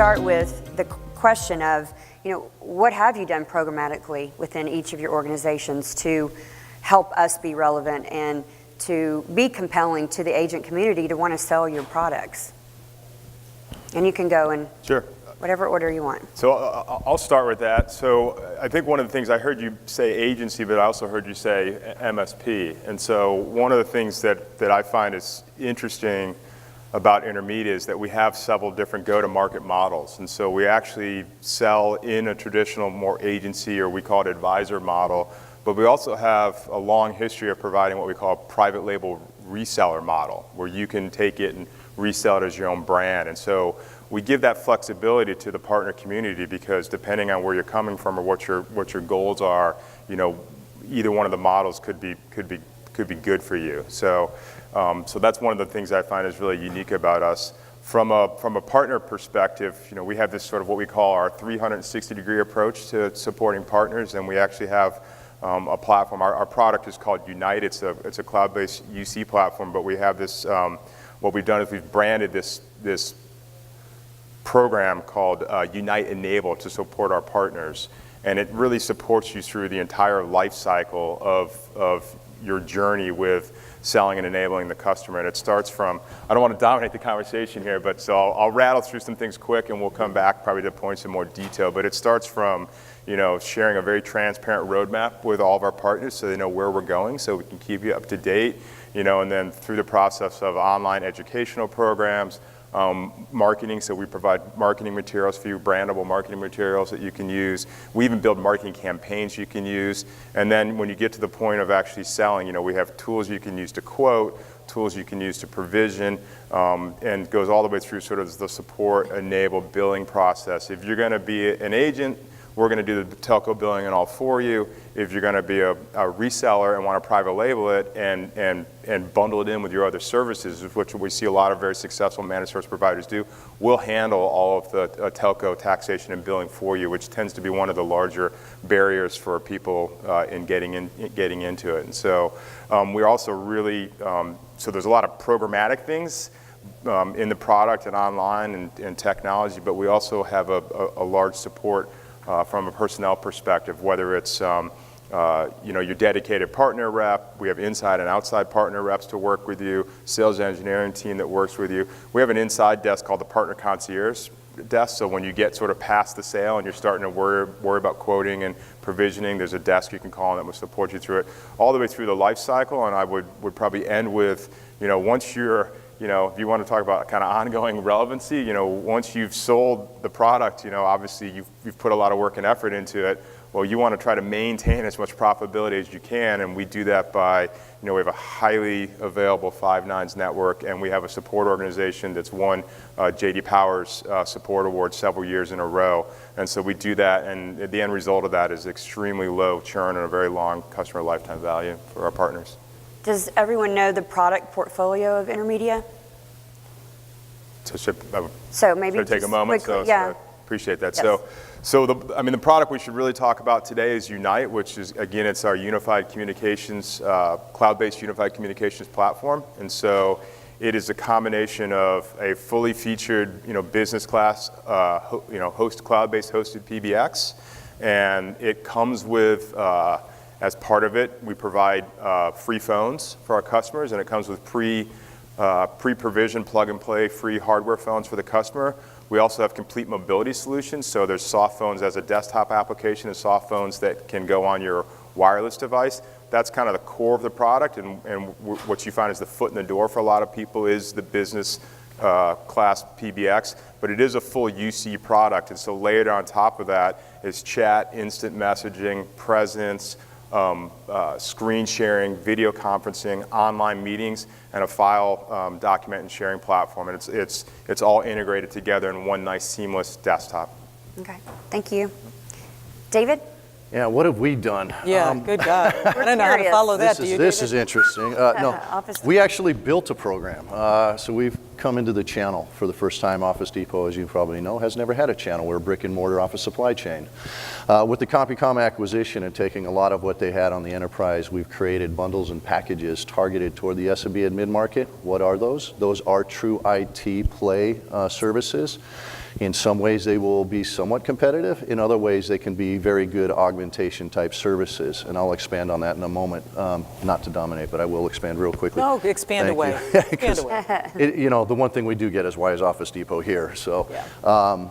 start with the question of, what have you done programmatically within each of your organizations to help us be relevant and to be compelling to the agent community to want to sell your products? And you can go in whatever order you want. So I'll start with that. So I think one of the things, I heard you say agency, but I also heard you say MSP. And so one of the things that I find is interesting about Intermedia is that we have several different go-to-market models. And so we actually sell in a traditional, more agency, or we call it advisor model, but we also have a long history of providing what we call a private label reseller model, where you can take it and resell it as your own brand. And so we give that flexibility to the partner community, because depending on where you're coming from or what your goals are, either one of the models could be good for you. So that's one of the things I find is really unique about us. From a partner perspective, we have this sort of what we call our 360-degree approach to supporting partners, and we actually have a platform. Our product is called Unite. It's a cloud-based UC platform, but we have this. What we've done is we've branded this program called Unite Enable to support our partners, and it really supports you through the entire life cycle of your journey with selling and enabling the customer. And it starts from, I don't want to dominate the conversation here, but so I'll rattle through some things quick, and we'll come back probably to points in more detail. But it starts from sharing a very transparent roadmap with all of our partners so they know where we're going, so we can keep you up to date, and then through the process of online educational programs, marketing, so we provide marketing materials for you, brandable marketing materials that you can use. We even build marketing campaigns you can use. And then when you get to the point of actually selling, we have tools you can use to quote, tools you can use to provision, and goes all the way through sort of the support, enable, billing process. If you're going to be an agent, we're going to do the telco billing and all for you. If you're going to be a reseller and want to private label it and bundle it in with your other services, which we see a lot of very successful managed service providers do, we'll handle all of the telco taxation and billing for you, which tends to be one of the larger barriers for people in getting into it. And so we're also really, so there's a lot of programmatic things in the product and online and technology, but we also have a large support from a personnel perspective, whether it's your dedicated partner rep. We have inside and outside partner reps to work with you, sales engineering team that works with you. We have an inside desk called the Partner Concierge desk, so when you get sort of past the sale and you're starting to worry about quoting and provisioning, there's a desk you can call that will support you through it all the way through the life cycle. And I would probably end with, once you're, if you want to talk about kind of ongoing relevancy, once you've sold the product, obviously you've put a lot of work and effort into it. Well, you want to try to maintain as much profitability as you can, and we do that by, we have a highly available 5 nines network, and we have a support organization that's won J.D. Power's support award several years in a row. And so we do that, and the end result of that is extremely low churn and a very long customer lifetime value for our partners. Does everyone know the product portfolio of Intermedia? So maybe take a moment. Quickly, so I appreciate that. Yes. So the product we should really talk about today is Unite, which is, again, it's our unified communications, cloud-based unified communications platform. And so it is a combination of a fully featured, business class, cloud-based hosted PBX, and it comes with. As part of it, we provide free phones for our customers, and it comes with pre-provisioned plug-and-play free hardware phones for the customer. We also have complete mobility solutions, so there's soft phones as a desktop application and soft phones that can go on your wireless device. That's kind of the core of the product, and what you find is the foot in the door for a lot of people is the business class PBX, but it is a full UC product, and so layered on top of that is chat, instant messaging, presence, screen sharing, video conferencing, online meetings, and a file document and sharing platform. And it's all integrated together in one nice seamless desktop. Okay, thank you. David? Yeah, what have we done? Yeah, good God. I don't know how to follow that. This is interesting. No, we actually built a program. So we've come into the channel for the first time. Office Depot, as you probably know, has never had a channel. We're a brick and mortar office supply chain. With the CompuCom acquisition and taking a lot of what they had on the enterprise, we've created bundles and packages targeted toward the SMB and mid-market. What are those? Those are true IT play services. In some ways, they will be somewhat competitive. In other ways, they can be very good augmentation type services. And I'll expand on that in a moment. Not to dominate, but I will expand real quickly. No, expand Thank away. you. Expand away. You know, the one thing we do get is why is Office Depot here? So. Yeah.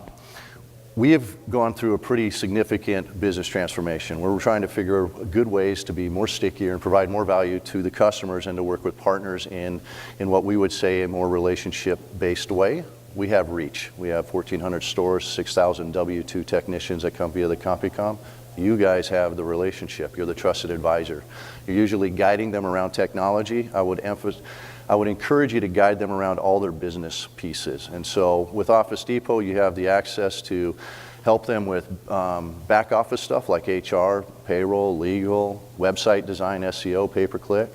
We have gone through a pretty significant business transformation where we're trying to figure good ways to be more stickier and provide more value to the customers and to work with partners in what we would say a more relationship-based way. We have reach. We have 1,400 stores, 6,000 W-2 technicians that come via the CompuCom. You guys have the relationship. You're the trusted advisor. You're usually guiding them around technology. I would encourage you to guide them around all their business pieces. And so with Office Depot, you have the access to help them with back office stuff like HR, payroll, legal, website design, SEO, pay-per-click.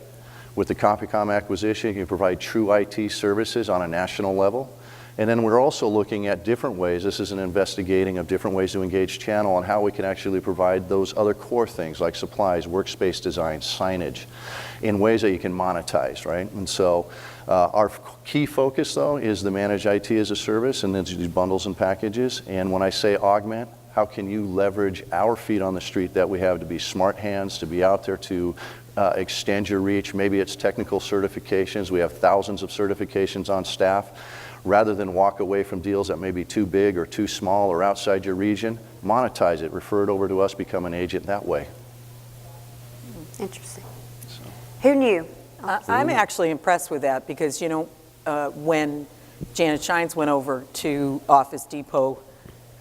With the CompuCom acquisition, you can provide true IT services on a national level. And then we're also looking at different ways, this is an investigating of different ways to engage channel and how we can actually provide those other core things like supplies, workspace design, signage, in ways that you can monetize, right? And so our key focus though is the managed IT as a service and then these bundles and packages. And when I say augment, how can you leverage our feet on the street that we have to be smart hands, to be out there to extend your reach? Maybe it's technical certifications. We have thousands of certifications on staff. Rather than walk away from deals that may be too big or too small or outside your region, monetize it, refer it over to us, become an agent that way. Interesting. Who knew? I'm actually impressed with that because, you know, when Janet Shines went over to Office Depot,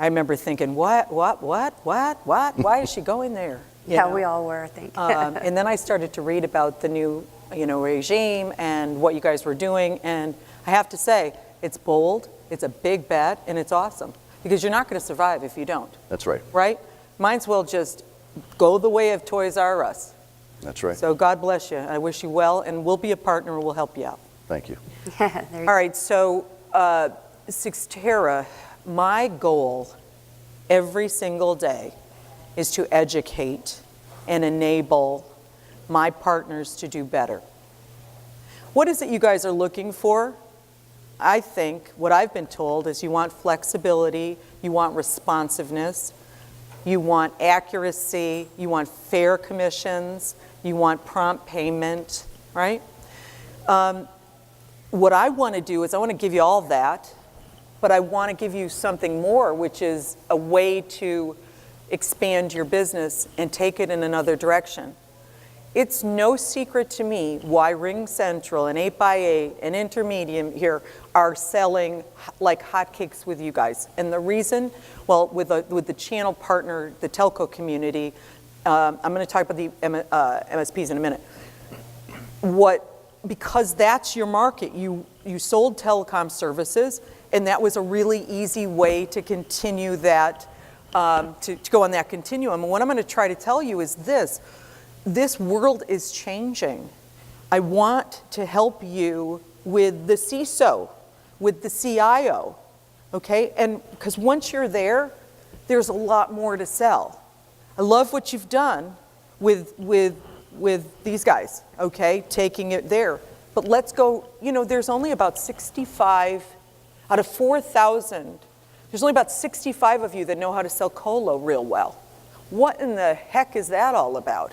I remember thinking, what? Why is she going there? You know? We all were, I think. And then I started to read about the new, you know, regime and what you guys were doing, and I have to say, it's bold, it's a big bet, and it's awesome because you're not going to survive if you don't. That's right. Right? Might as well just go the way of Toys R Us. That's right. So God bless you. I wish you well, and we'll be a partner and we'll help you out. Thank you. All right, so Sixterra, my goal every single day is to educate and enable my partners to do better. What is it you guys are looking for? I think what I've been told is you want flexibility, you want responsiveness, you want accuracy, you want fair commissions, you want prompt payment, right? What I want to do is I want to give you all that, but I want to give you something more, which is a way to expand your business and take it in another direction. It's no secret to me why Ring Central and 8x8 and Intermedium here are selling like hotcakes with you guys. And the reason, well, with the channel partner, the telco community, I'm going to talk about the MSPs in a minute. Because that's your market. You sold telecom services, and that was a really easy way to continue that, to go on that continuum. And what I'm going to try to tell you is this world is changing. I want to help you with the CISO, with the CIO, okay? And because once you're there, there's a lot more to sell. I love what you've done with these guys, okay? Taking it there. But let's go, you know, there's only about 65 out of 4,000. There's only about 65 of you that know how to sell colo real well. What in the heck is that all about?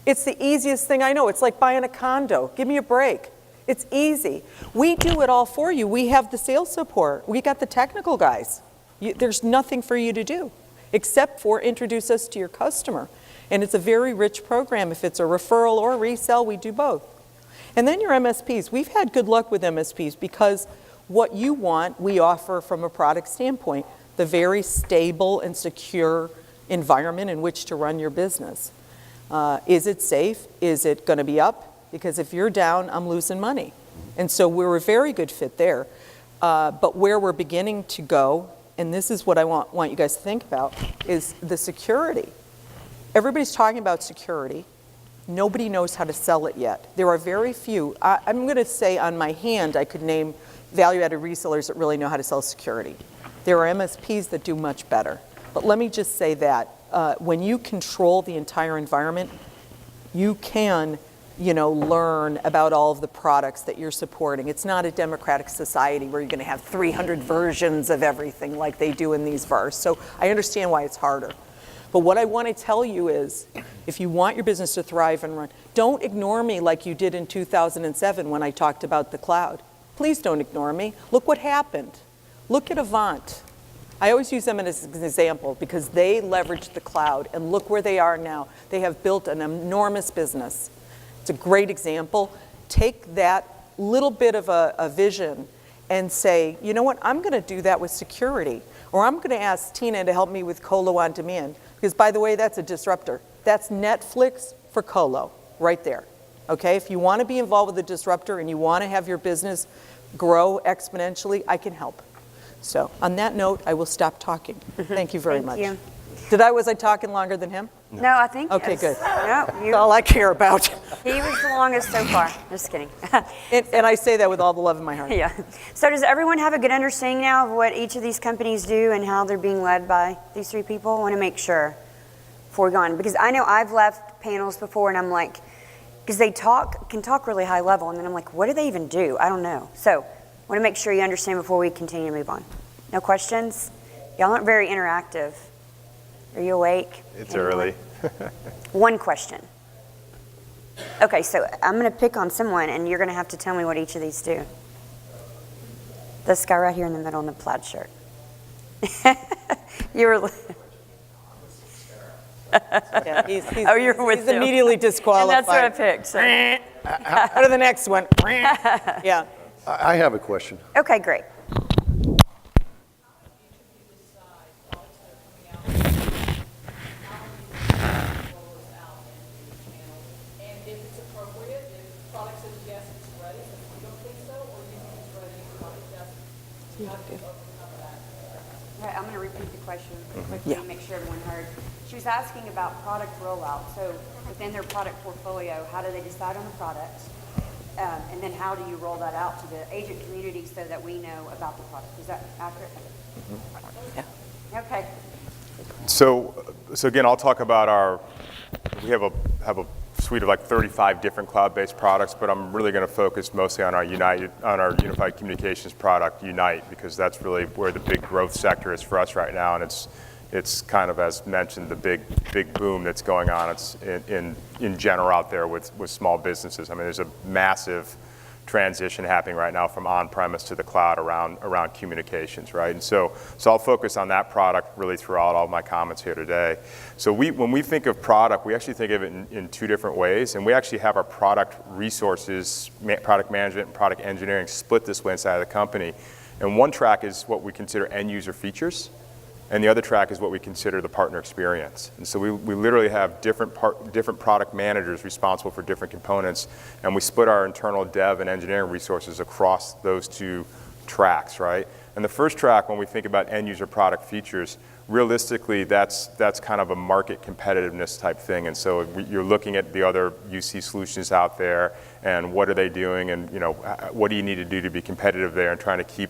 It's the easiest thing I know. It's like buying a condo. Give me a break. It's easy. We do it all for you. We have the sales support. We got the technical guys. There's nothing for you to do except for introduce us to your customer. And it's a very rich program. If it's a referral or a resell, we do both. And then your MSPs. We've had good luck with MSPs because what you want, we offer from a product standpoint, the very stable and secure environment in which to run your business. Is it safe? Is it going to be up? Because if you're down, I'm losing money. And so we're a very good fit there. But where we're beginning to go, and this is what I want you guys to think about, is the security. Everybody's talking about security. Nobody knows how to sell it yet. There are very few. I'm going to say on my hand, I could name value-added resellers that really know how to sell security. There are MSPs that do much better. But let me just say that when you control the entire environment, you can learn about all of the products that you're supporting. It's not a democratic society where you're going to have 300 versions of everything like they do in these VARs. So I understand why it's harder. But what I want to tell you is, if you want your business to thrive and run, don't ignore me like you did in 2007 when I talked about the cloud. Please don't ignore me. Look what happened. Look at Avant. I always use them as an example because they leveraged the cloud, and look where they are now. They have built an enormous business. It's a great example. Take that little bit of a vision and say, you know what, I'm going to do that with security, or I'm going to ask Tina to help me with Colo on Demand, because by the way, that's a disruptor. That's Netflix for Colo, right there. Okay, if you want to be involved with a disruptor and you want to have your business grow exponentially, I can help. So on that note, I will stop talking. Thank you very much. Thank you. Was I talking longer than him? No, I think Okay, good. No, That's all I care about. he was the longest so far. Just kidding. And I say that with all the love in my heart. Yeah. So does everyone have a good understanding now of what each of these companies do and how they're being led by these three people? I want to make sure before we go on, because I know I've left panels before and I'm like, because they can talk really high level, and then I'm like, what do they even do? I don't know. So I want to make sure you understand before we continue to move on. No questions? Y'all aren't very interactive. Are you awake? It's Anyone? early. One question. Okay, so I'm going to pick on someone, and you're going to have to tell me what each of these do. This guy right here in the middle in the plaid shirt. You were. Yeah, he's Oh, you're with he's them. immediately And disqualified. that's what I picked. So. Go to the next one. Yeah. I have a question. Okay, great. Right, I'm going to repeat the question quickly to make sure everyone heard. She was asking about product rollout. So within their product portfolio, how do they decide on the product? And then how do you roll that out to the agent community so that we know about the product? Is that accurate? Yeah. Okay. So again, I'll talk about we have a suite of like 35 different cloud-based products, but I'm really going to focus mostly on our unified communications product, Unite, because that's really where the big growth sector is for us right now, and it's kind of, as mentioned, the big boom that's going on. It's in general out there with small businesses. I mean, there's a massive transition happening right now from on-premise to the cloud around communications, right? And so I'll focus on that product really throughout all my comments here today. So when we think of product, we actually think of it in two different ways, and we actually have our product resources, product management and product engineering split this way inside of the company. And one track is what we consider end user features, and the other track is what we consider the partner experience. And so we literally have different product managers responsible for different components, and we split our internal dev and engineering resources across those two tracks, right? And the first track, when we think about end user product features, realistically, that's kind of a market competitiveness type thing. And so you're looking at the other UC solutions out there, and what are they doing, and what do you need to do to be competitive there, and trying to keep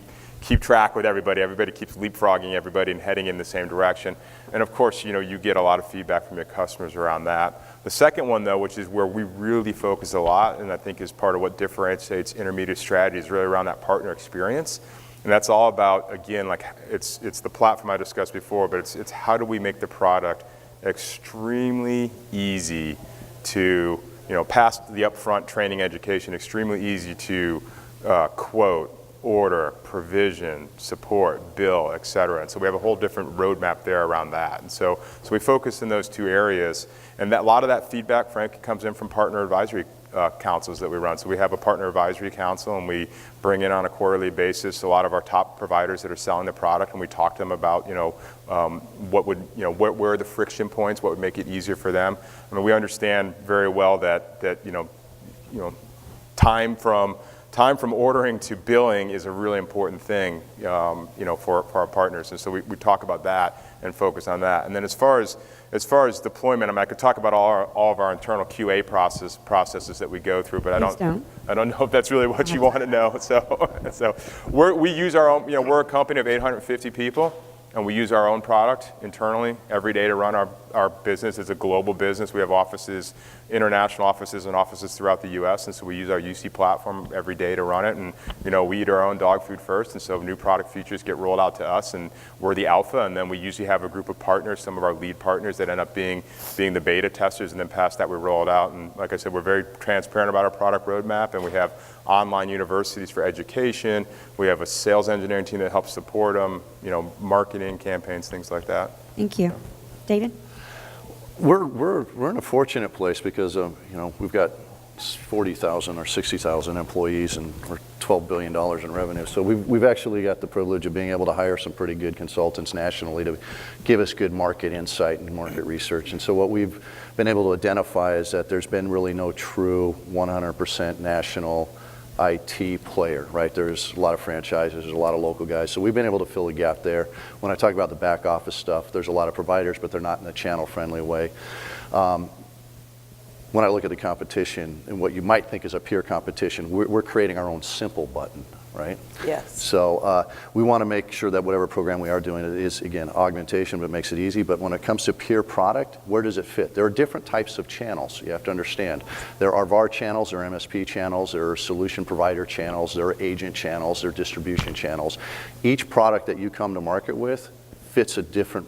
track with everybody. Everybody keeps leapfrogging everybody and heading in the same direction. And of course, you get a lot of feedback from your customers around that. The second one, though, which is where we really focus a lot, and I think is part of what differentiates intermediate strategy, is really around that partner experience. And that's all about, again, like it's the platform I discussed before, but it's how do we make the product extremely easy to, past the upfront training education, extremely easy to quote, order, provision, support, bill, et cetera. And so we have a whole different roadmap there around that. And so we focus in those two areas. And a lot of that feedback, frankly, comes in from partner advisory councils that we run. So we have a partner advisory council, and we bring in on a quarterly basis a lot of our top providers that are selling the product, and we talk to them about, where are the friction points, what would make it easier for them. I mean, we understand very well that time from ordering to billing is a really important thing, for our partners. And so we talk about that and focus on that. And then as far as deployment, I could talk about all of our internal QA processes that we go through, but I don't know if that's really what you want to know. So we use our own. We're a company of 850 people, and we use our own product internally every day to run our business is a global business. We have offices, international offices, and offices throughout the U.S., and so we use our UC platform every day to run it. And we eat our own dog food first, and so new product features get rolled out to us, and we're the alpha. And then we usually have a group of partners, some of our lead partners, that end up being the beta testers, and then past that we roll it out. And like I said, we're very transparent about our product roadmap, and we have online universities for education. We have a sales engineering team that helps support them, marketing campaigns, things like that. Thank you. David? We're in a fortunate place because we've got 40,000 or 60,000 employees and we're $12 billion in revenue. So we've actually got the privilege of being able to hire some pretty good consultants nationally to give us good market insight and market research. And so what we've been able to identify is that there's been really no true 100% national IT player, right? There's a lot of franchises, there's a lot of local guys. So we've been able to fill a gap there. When I talk about the back office stuff, there's a lot of providers, but they're not in a channel-friendly way. When I look at the competition and what you might think is a peer competition, we're creating our own simple button, right? Yes. So we want to make sure that whatever program we are doing is, again, augmentation, but makes it easy. But when it comes to peer product, where does it fit? There are different types of channels, you have to understand. There are VAR channels, there are MSP channels, there are solution provider channels, there are agent channels, there are distribution channels. Each product that you come to market with fits a different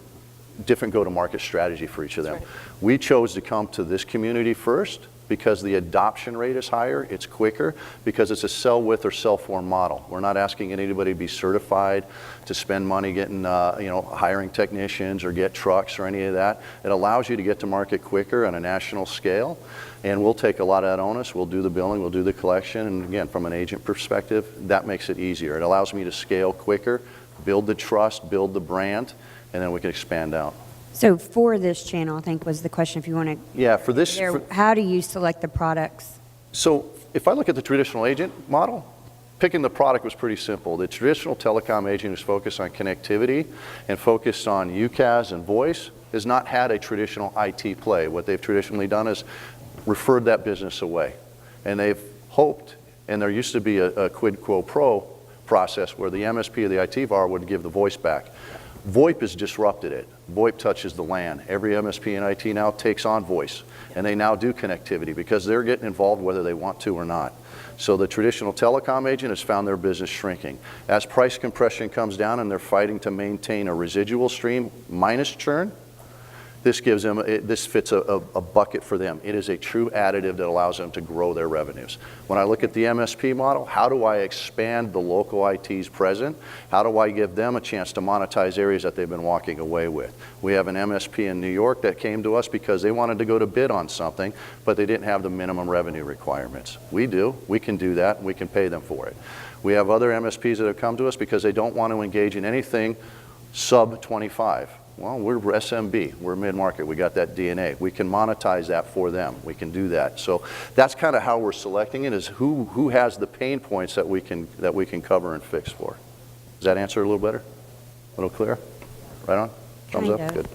go-to-market strategy for each of them. Right. We chose to come to this community first because the adoption rate is higher, it's quicker, because it's a sell with or sell for model. We're not asking anybody to be certified, to spend money getting, hiring technicians or get trucks or any of that. It allows you to get to market quicker on a national scale, and we'll take a lot of that onus. We'll do the billing, we'll do the collection, and again, from an agent perspective, that makes it easier. It allows me to scale quicker, build the trust, build the brand, and then we can expand out. So for this channel, I think was the question, if you want to. Yeah, for this. How do you select the products? So if I look at the traditional agent model, picking the product was pretty simple. The traditional telecom agent who's focused on connectivity and focused on UCaaS and voice has not had a traditional IT play. What they've traditionally done is referred that business away. And they've hoped, and there used to be a quid quo pro process where the MSP or the IT VAR would give the voice back. VoIP has disrupted it. VoIP touches the LAN. Every MSP and IT now takes on voice, and they now do connectivity because they're getting involved whether they want to or not. So the traditional telecom agent has found their business shrinking. As price compression comes down and they're fighting to maintain a residual stream minus churn, this gives them, this fits a bucket for them. It is a true additive that allows them to grow their revenues. When I look at the MSP model, how do I expand the local ITs present? How do I give them a chance to monetize areas that they've been walking away with? We have an MSP in New York that came to us because they wanted to go to bid on something, but they didn't have the minimum revenue requirements. We do. We can do that, and we can pay them for it. We have other MSPs that have come to us because they don't want to engage in anything sub 25. Well, we're SMB, we're mid-market, we got that DNA. We can monetize that for them, we can do that. So that's kind of how we're selecting it, is who has the pain points that we can cover and fix for. Does that answer a little better? A little clearer? Right on? Thumbs up? Good.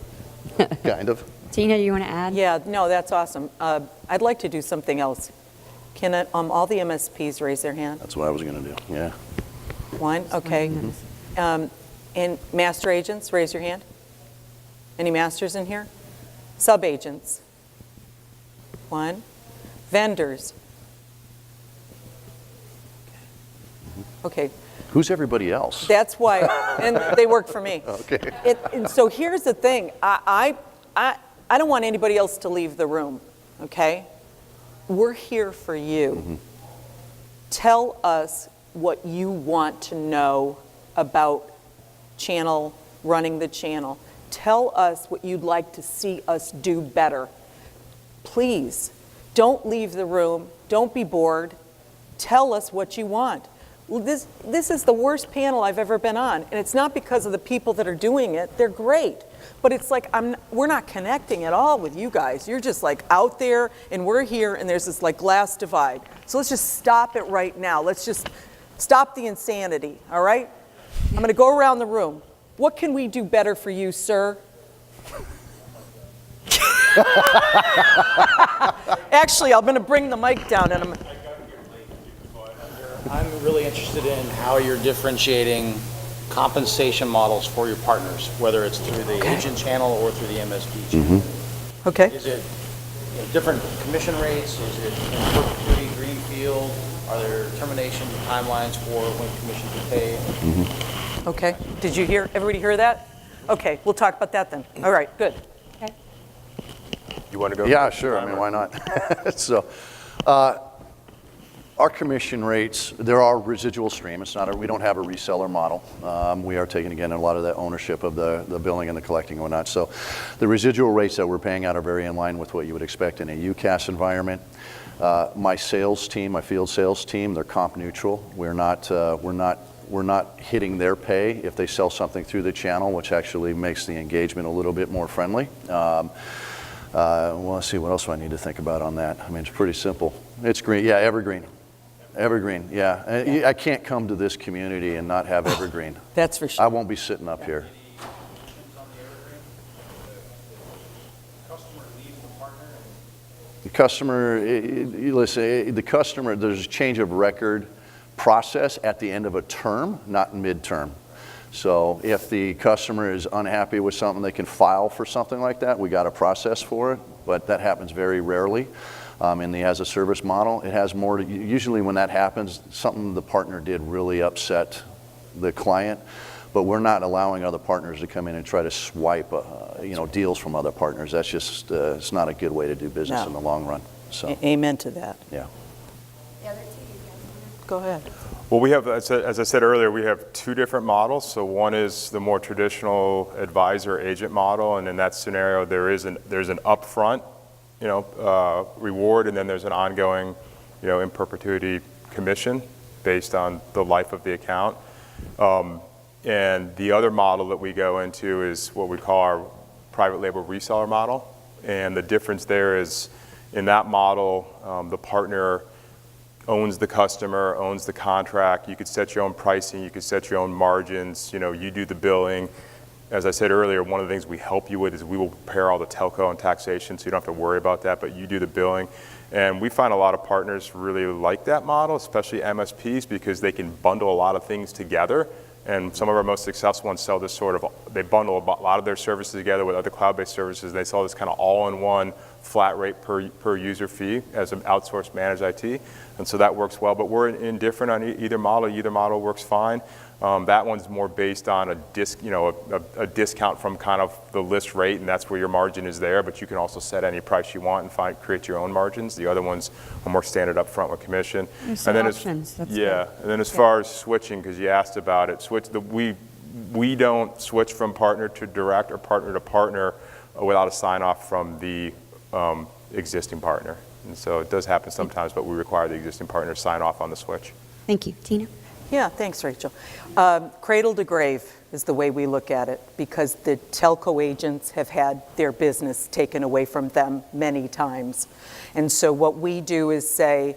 Kind of. Tina, you want to add? Yeah, no, that's awesome. I'd like to do something else. Can all the MSPs raise their hand? That's what I was going to do, yeah. One, okay. And master agents, raise your hand. Any masters in here? Sub-agents? One. Vendors? Okay. Who's everybody else? That's why, and they work for me. Okay. And so here's the thing. I don't want anybody else to leave the room, okay? We're here for you. Mm-hmm. Tell us what you want to know about running the channel. Tell us what you'd like to see us do better. Please, don't leave the room. Don't be bored. Tell us what you want. Well, this is the worst panel I've ever been on, and it's not because of the people that are doing it. They're great. But it's like we're not connecting at all with you guys. You're just like out there, and we're here, and there's this like glass divide. So let's just stop it right now. Let's just stop the insanity, all right? I'm going to go around the room. What can we do better for you, sir? Actually, I'm going to bring the mic down, and I'm really interested in how you're differentiating compensation models for your partners, whether it's through the agent channel or through the MSP channel. Mm-hmm. Okay. Is it different commission rates? Is it in perpetuity, greenfield? Are there termination timelines for when commissions are paid? Okay. Did you hear, everybody hear that? Okay, we'll talk about that then. All right, good. You want to go? Yeah, sure. I mean, why not? So, our commission rates, there are residual stream. It's not we don't have a reseller model. We are taking, again, a lot of the ownership of the billing and the collecting and whatnot. So the residual rates that we're paying out are very in line with what you would expect in a UCAS environment. My sales team, my field sales team, they're comp neutral. We're not hitting their pay if they sell something through the channel, which actually makes the engagement a little bit more friendly. Well, let's see, what else do I need to think about on that? I mean, it's pretty simple. It's green, yeah, evergreen. Evergreen, yeah. I can't come to this community and not have evergreen. That's for sure. I won't be sitting up here. The customer, listen, the customer, there's a change of record process at the end of a term, not midterm. So if the customer is unhappy with something, they can file for something like that. We got a process for it, but that happens very rarely. In the as a service model, it has more to, usually when that happens, something the partner did really upset the client, but we're not allowing other partners to come in and try to swipe deals from other partners. That's just, it's not a good way to do business in the long run. So, Amen to that. yeah. Go ahead. Well, we have, as I said earlier, we have two different models. So one is the more traditional advisor agent model, and in that scenario, there's an upfront, reward, and then there's an ongoing, in perpetuity commission based on the life of the account. And the other model that we go into is what we call our private label reseller model. And the difference there is in that model, the partner owns the customer, owns the contract. You could set your own pricing, you could set your own margins, you do the billing. As I said earlier, one of the things we help you with is we will prepare all the telco and taxation, so you don't have to worry about that, but you do the billing. And we find a lot of partners really like that model, especially MSPs, because they can bundle a lot of things together. And some of our most successful ones sell this they bundle a lot of their services together with other cloud-based services. They sell this kind of all-in-one flat rate per user fee as an outsourced managed IT. And so that works well, but we're indifferent on either model. Either model works fine. That one's more based on a discount from kind of the list rate, and that's where your margin is there, but you can also set any price you want and create your own margins. The other ones are more standard up front with commission. There's and then options. That's and then as far as switching, because you asked about it, we don't switch from partner to direct or partner to partner without a sign off from the existing partner. And so it does happen sometimes, but we require the existing partner to sign off on the switch. Thank you. Tina? Yeah, thanks, Rachel. Cradle to grave is the way we look at it, because the telco agents have had their business taken away from them many times. And so what we do is say,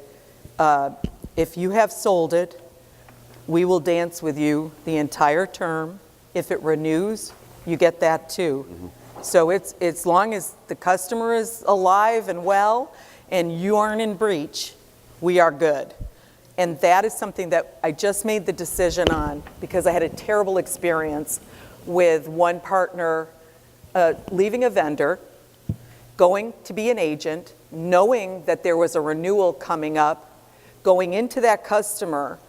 if you have sold it, we will dance with you the entire term. If it renews, you get that too. So it's as long as the customer is alive and well and you aren't in breach, we are good. And that is something that I just made the decision on because I had a terrible experience with one partner leaving a vendor, going to be an agent, knowing that there was a renewal coming up, going into that customer,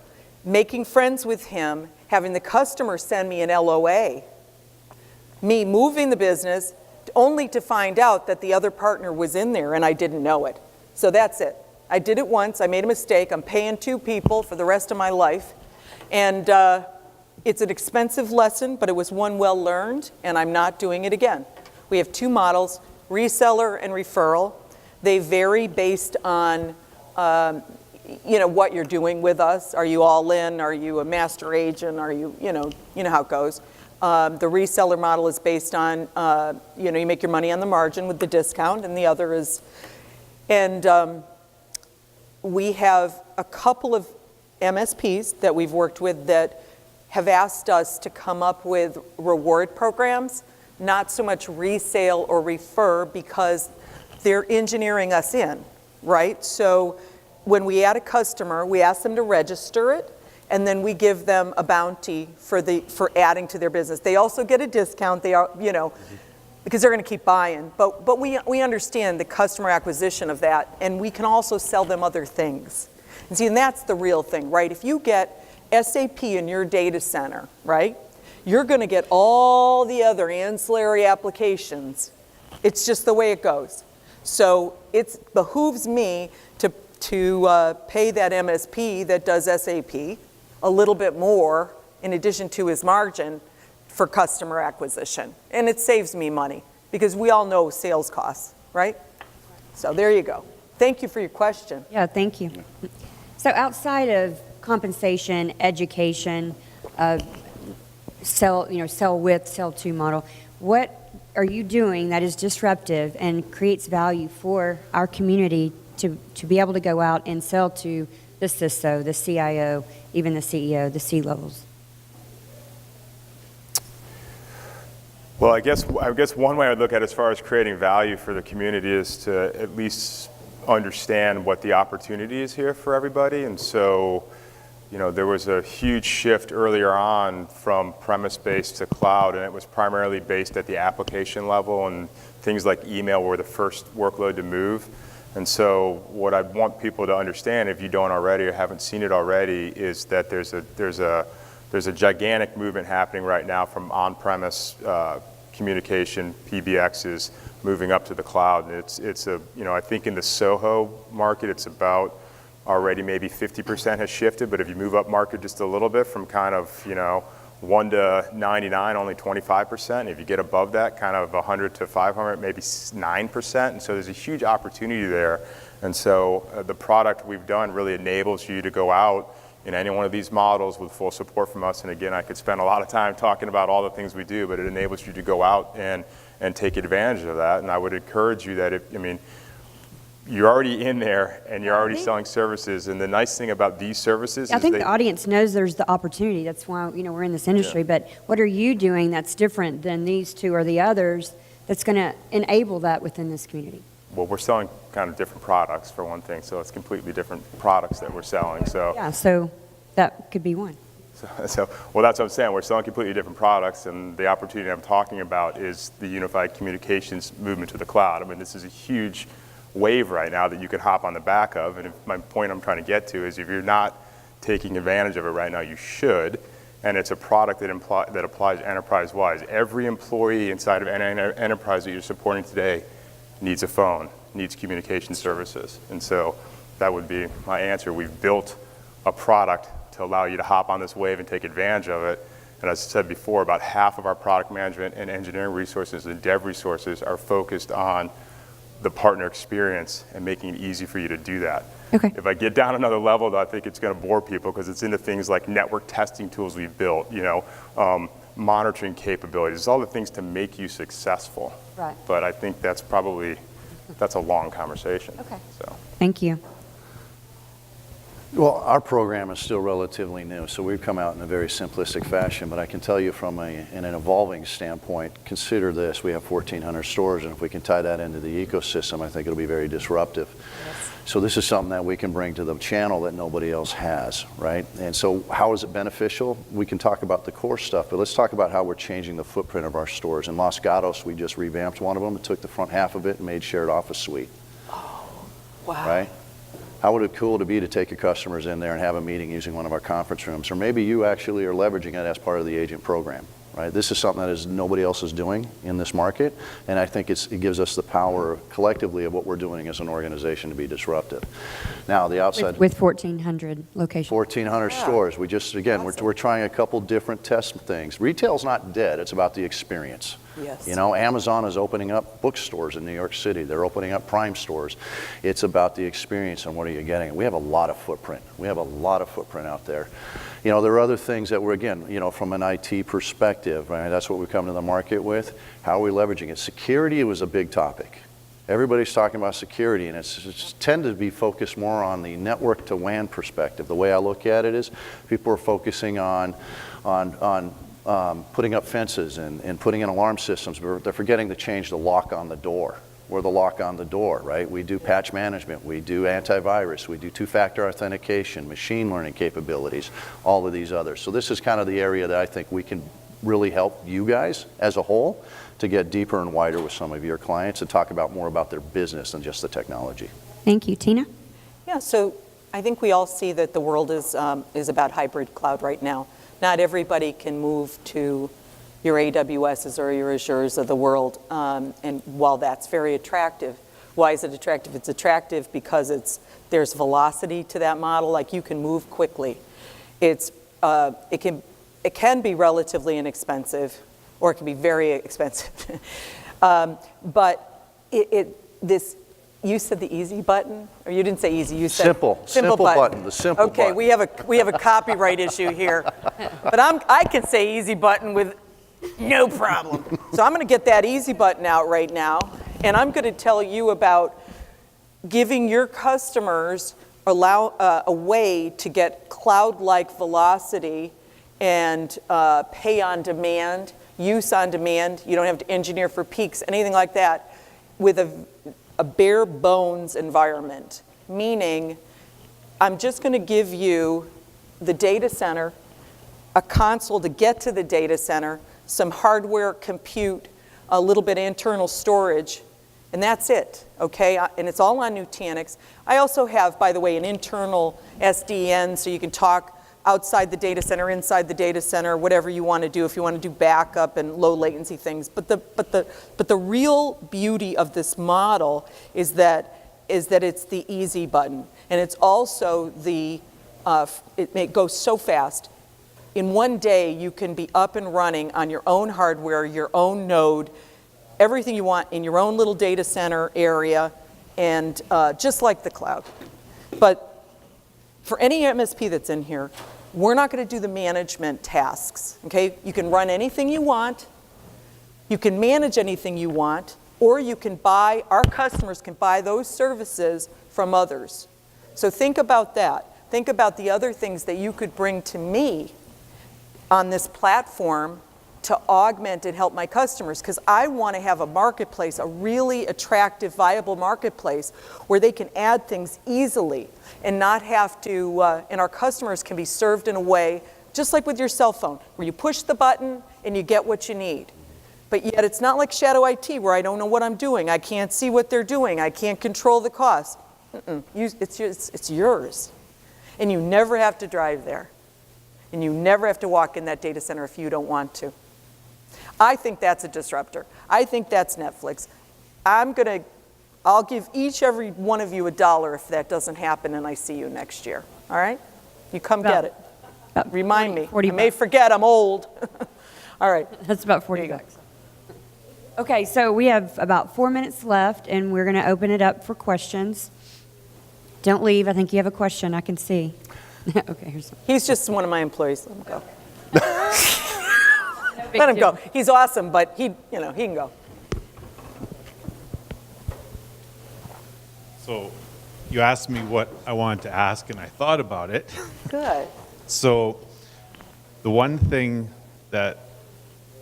making friends with him, having the customer send me an LOA, me moving the business, only to find out that the other partner was in there and I didn't know it. So that's it. I did it once. I made a mistake. I'm paying 2 people for the rest of my life. And it's an expensive lesson, but it was one well learned, and I'm not doing it again. We have 2 models, reseller and referral. They vary based on what you're doing with us. Are you all in? Are you a master agent? Are you, you know how it goes. The reseller model is based on, you make your money on the margin with the discount, and the other is, and we have a couple of MSPs that we've worked with that have asked us to come up with reward programs, not so much resale or refer, because they're engineering us in, right? So when we add a customer, we ask them to register it, and then we give them a bounty for adding to their business. They also get a discount. They are, because they're going to keep buying. But we understand the customer acquisition of that, and we can also sell them other things. And see, and that's the real thing, right? If you get SAP in your data center, right, you're going to get all the other ancillary applications. It's just the way it goes. So it behooves me to pay that MSP that does SAP a little bit more in addition to his margin for customer acquisition. And it saves me money because we all know sales costs, right? So there you go. Thank you for your question. Yeah, thank you. So outside of compensation, education, sell with, sell to model, what are you doing that is disruptive and creates value for our community to be able to go out and sell to the CISO, the CIO, even the CEO, the C-levels? Well, I guess one way I look at it as far as creating value for the community is to at least understand what the opportunity is here for everybody. And so, there was a huge shift earlier on from premise-based to cloud, and it was primarily based at the application level, and things like email were the first workload to move. And so what I want people to understand, if you don't already or haven't seen it already, is that there's a gigantic movement happening right now from on-premise communication, PBXs, moving up to the cloud. And it's I think in the SOHO market, it's about already maybe 50% has shifted, but if you move up market just a little bit from kind of, 1 to 99, only 25%. If you get above that, kind of 100 to 500, maybe 9%. And so there's a huge opportunity there. And so the product we've done really enables you to go out in any one of these models with full support from us. And again, I could spend a lot of time talking about all the things we do, but it enables you to go out and take advantage of that. And I would encourage you that you're already in there and you're already selling services. And the nice thing about these services is I think the audience knows there's the opportunity. That's why, we're in this industry. Yeah. But what are you doing that's different than these two or the others that's going to enable that within this community? Well, we're selling kind of different products for one thing. So it's completely different products that we're selling. So yeah, so that could be one. Well, that's what I'm saying. We're selling completely different products, and the opportunity I'm talking about is the unified communications movement to the cloud. I mean, this is a huge wave right now that you could hop on the back of, and my point I'm trying to get to is if you're not taking advantage of it right now, you should, and it's a product that applies enterprise-wise. Every employee inside of any enterprise that you're supporting today needs a phone, needs communication services, and so that would be my answer. We've built a product to allow you to hop on this wave and take advantage of it, and as I said before, about half of our product management and engineering resources and dev resources are focused on the partner experience and making it easy for you to do that. Okay. If I get down another level, though, I think it's going to bore people because it's into things like network testing tools we've built, monitoring capabilities. It's all the things to make you successful. Right. But I think that's a long conversation. Okay. So. Thank you. Well, our program is still relatively new, so we've come out in a very simplistic fashion, but I can tell you from an evolving standpoint, consider this, we have 1,400 stores, and if we can tie that into the ecosystem, I think it'll be very disruptive. Yes. So this is something that we can bring to the channel that nobody else has, right? And so how is it beneficial? We can talk about the core stuff, but let's talk about how we're changing the footprint of our stores. In Los Gatos, we just revamped one of them and took the front half of it and made shared office suite. Oh, wow. Right? How would it cool to be to take your customers in there and have a meeting using one of our conference rooms? Or maybe you actually are leveraging it as part of the agent program, right? This is something that nobody else is doing in this market, and I think it gives us the power collectively of what we're doing as an organization to be disruptive. Now, the outside... With 1,400 locations. 1,400 stores. We just, again, awesome. we're trying a couple different test things. Retail's not dead. It's about the experience. Yes. Amazon is opening up bookstores in New York City. They're opening up Prime stores. It's about the experience and what are you getting. We have a lot of footprint. We have a lot of footprint out there. There are other things that we're, again, from an IT perspective, right? That's what we come to the market with. How are we leveraging it? Security was a big topic. Everybody's talking about security, and it's tend to be focused more on the network to WAN perspective. The way I look at it is people are focusing on putting up fences and putting in alarm systems, but they're forgetting to change the lock on the door. We're the lock on the door, right? We do patch management, we do antivirus, we do two-factor authentication, machine learning capabilities, all of these others. So this is kind of the area that I think we can really help you guys as a whole to get deeper and wider with some of your clients and talk about more about their business than just the technology. Thank you. Tina? Yeah, so I think we all see that the world is about hybrid cloud right now. Not everybody can move to your AWSs or your Azures of the world, and while that's very attractive, why is it attractive? It's attractive because there's velocity to that model, like you can move quickly. It can be relatively inexpensive, or it can be very expensive. But you said the easy button, or you didn't say easy, you said simple button, the simple okay, button. we have a copyright issue here. But I can say easy button with no problem. So I'm going to get that easy button out right now, and I'm going to tell you about giving your customers a way to get cloud-like velocity and pay on demand, use on demand. You don't have to engineer for peaks, anything like that, with a bare bones environment. Meaning, I'm just going to give you the data center, a console to get to the data center, some hardware, compute, a little bit of internal storage, and that's it, okay? And it's all on Nutanix. I also have, by the way, an internal SDN, so you can talk outside the data center, inside the data center, whatever you want to do, if you want to do backup and low latency things. But the real beauty of this model is that it's the easy button, and it's also it goes so fast. In one day, you can be up and running on your own hardware, your own node, everything you want in your own little data center area, and just like the cloud. But for any MSP that's in here, we're not going to do the management tasks, okay? You can run anything you want, you can manage anything you want, or you can our customers can buy those services from others. So think about that. Think about the other things that you could bring to me on this platform to augment and help my customers, because I want to have a marketplace, a really attractive, viable marketplace where they can add things easily and not have to, and our customers can be served in a way, just like with your cell phone, where you push the button and you get what you need. But yet it's not like Shadow IT, where I don't know what I'm doing, I can't see what they're doing, I can't control the cost. It's yours. And you never have to drive there. And you never have to walk in that data center if you don't want to. I think that's a disruptor. I think that's Netflix. I'll give every one of you $1 if that doesn't happen and I see you next year. All right? You come get it. Remind me. 40 I may forget, I'm old. All right. That's about 40 bucks. Okay, so we have about 4 minutes left, and we're going to open it up for questions. Don't leave. I think you have a question. I can see. Okay, here's one. He's just one of my employees. Let him go. Let him go. He's awesome, but he can go. So you asked me what I wanted to ask, and I thought about it. Good. So the one thing that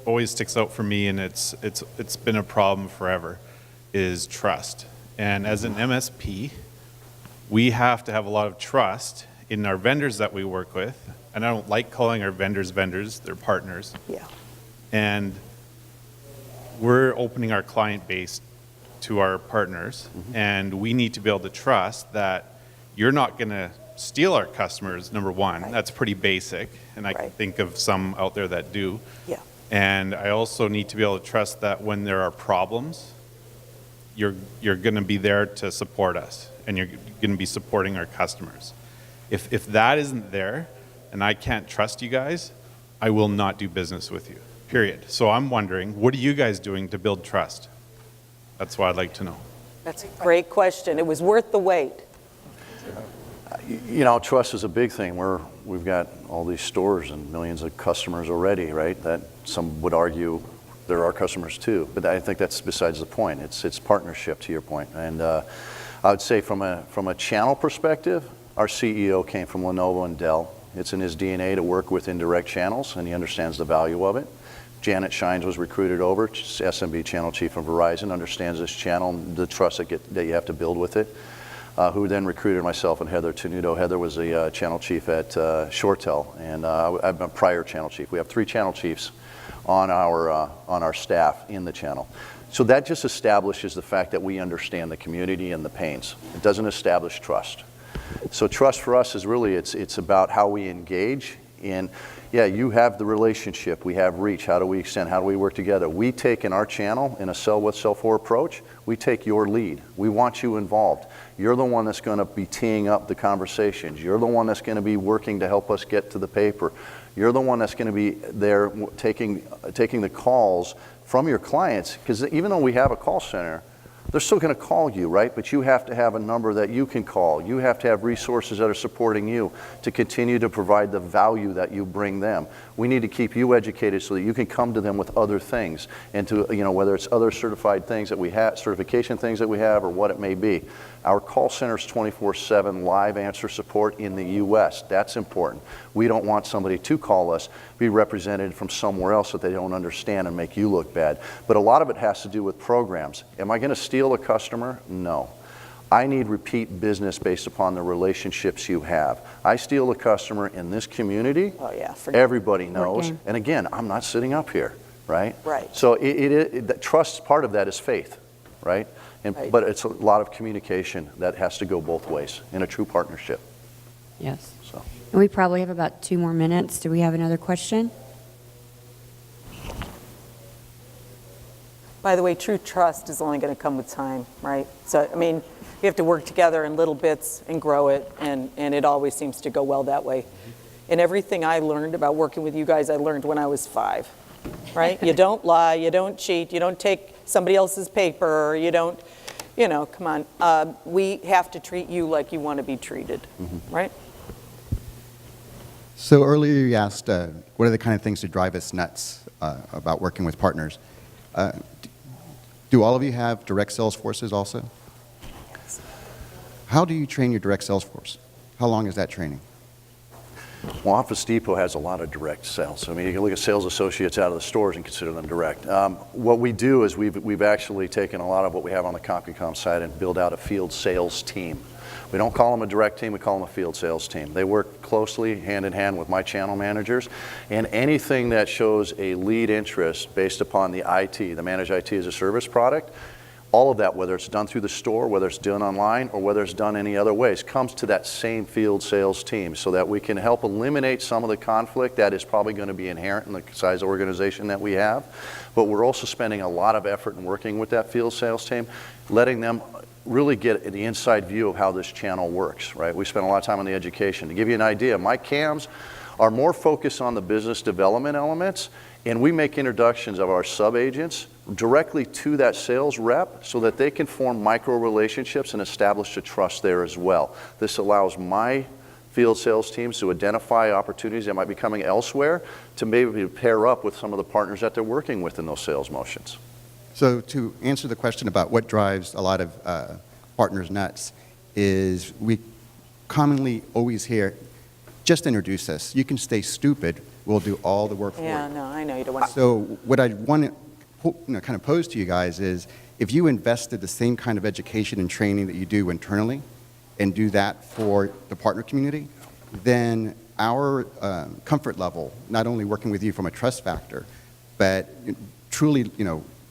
always sticks out for me, and it's been a problem forever, is trust. And as an MSP, we have to have a lot of trust in our vendors that we work with. And I don't like calling our vendors vendors, they're partners. Yeah. And we're opening our client base to our partners, and we need to be able to trust that you're not going to steal our customers, number one. Right. That's pretty basic, and I can think of some out there that do. Yeah. And I also need to be able to trust that when there are problems, you're going to be there to support us, and you're going to be supporting our customers. If that isn't there, and I can't trust you guys, I will not do business with you, period. So I'm wondering, what are you guys doing to build trust? That's what I'd like to know. That's a great question. It was worth the wait. You know, trust is a big thing. We've got all these stores and millions of customers already, right? That some would argue they're our customers too, but I think that's besides the point. It's partnership, to your point. And I would say from a channel perspective, our CEO came from Lenovo and Dell. It's in his DNA to work with indirect channels, and he understands the value of it. Janet Shines was recruited over, SMB channel chief from Verizon, understands this channel, the trust that you have to build with it. Who then recruited myself and Heather Tenuto. Heather was the channel chief at ShoreTel, and I'm a prior channel chief. We have 3 channel chiefs on our staff in the channel. So that just establishes the fact that we understand the community and the pains. It doesn't establish trust. So trust for us is really, it's about how we engage in, yeah, you have the relationship, we have reach, how do we extend, how do we work together? We take in our channel, in a sell with, sell for approach, we take your lead. We want you involved. You're the one that's going to be teeing up the conversations. You're the one that's going to be working to help us get to the paper. You're the one that's going to be there taking the calls from your clients, because even though we have a call center, they're still going to call you, right? But you have to have a number that you can call. You have to have resources that are supporting you to continue to provide the value that you bring them. We need to keep you educated so that you can come to them with other things, and to, whether it's other certified things that we have, certification things that we have, or what it may be. Our call center is 24/7 live answer support in the U.S. That's important. We don't want somebody to call us, be represented from somewhere else that they don't understand and make you look bad. But a lot of it has to do with programs. Am I going to steal a customer? No. I need repeat business based upon the relationships you have. I steal a customer in this community, Oh, yeah. everybody knows. And again, I'm not sitting up here, right? Right. So the trust, part of that is faith, right? Right. But it's a lot of communication that has to go both ways in a true partnership. Yes. So. And we probably have about 2 more minutes. Do we have another question? By the way, true trust is only going to come with time, right? So, I mean, we have to work together in little bits and grow it, and it always seems to go well that way. And everything I learned about working with you guys, I learned when I was 5, right? You don't lie, you don't cheat, you don't take somebody else's paper, you don't, come on. We have to treat you like you want to be treated, right? So earlier you asked, what are the kind of things that drive us nuts about working with partners? Do all of you have direct sales forces also? How do you train your direct sales force? How long is that training? Well, Office Depot has a lot of direct sales. I mean, you can look at sales associates out of the stores and consider them direct. What we do is we've actually taken a lot of what we have on the CompuCom side and build out a field sales team. We don't call them a direct team, we call them a field sales team. They work closely hand in hand with my channel managers, and anything that shows a lead interest based upon the IT, the managed IT as a service product, all of that, whether it's done through the store, whether it's done online, or whether it's done any other ways, comes to that same field sales team so that we can help eliminate some of the conflict that is probably going to be inherent in the size organization that we have. But we're also spending a lot of effort in working with that field sales team, letting them really get the inside view of how this channel works, right? We spend a lot of time on the education. To give you an idea, my CAMs are more focused on the business development elements, and we make introductions of our sub-agents directly to that sales rep so that they can form micro relationships and establish a trust there as well. This allows my field sales teams to identify opportunities that might be coming elsewhere to maybe pair up with some of the partners that they're working with in those sales motions. So to answer the question about what drives a lot of partners nuts is we commonly always hear, just introduce us. You can stay stupid. We'll do all the work for you. Yeah, no, I know you don't want to. So what I want to kind of pose to you guys is if you invested the same kind of education and training that you do internally and do that for the partner community, then our comfort level, not only working with you from a trust factor, but truly,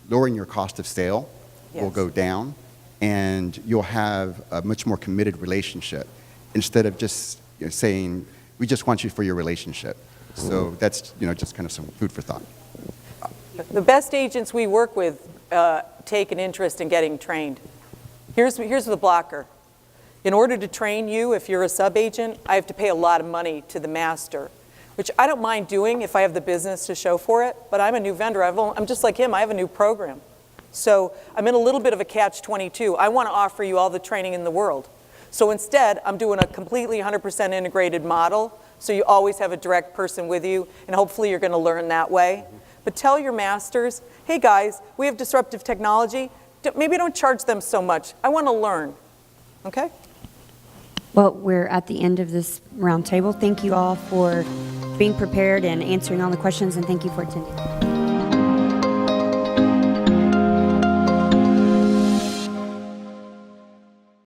lowering your cost of sale will go down, and you'll have a much more committed relationship instead of just saying, we just want you for your relationship. So that's, just kind of some food for thought. The best agents we work with take an interest in getting trained. Here's the blocker. In order to train you, if you're a sub-agent, I have to pay a lot of money to the master, which I don't mind doing if I have the business to show for it, but I'm a new vendor. I'm just like him. I have a new program. So I'm in a little bit of a catch-22. I want to offer you all the training in the world. So instead, I'm doing a completely 100% integrated model, so you always have a direct person with you, and hopefully you're going to learn that way. But tell your masters, hey guys, we have disruptive technology. Maybe don't charge them so much. I want to learn. Okay? Well, we're at the end of this roundtable. Thank you all for being prepared and answering all the questions, and thank you for attending.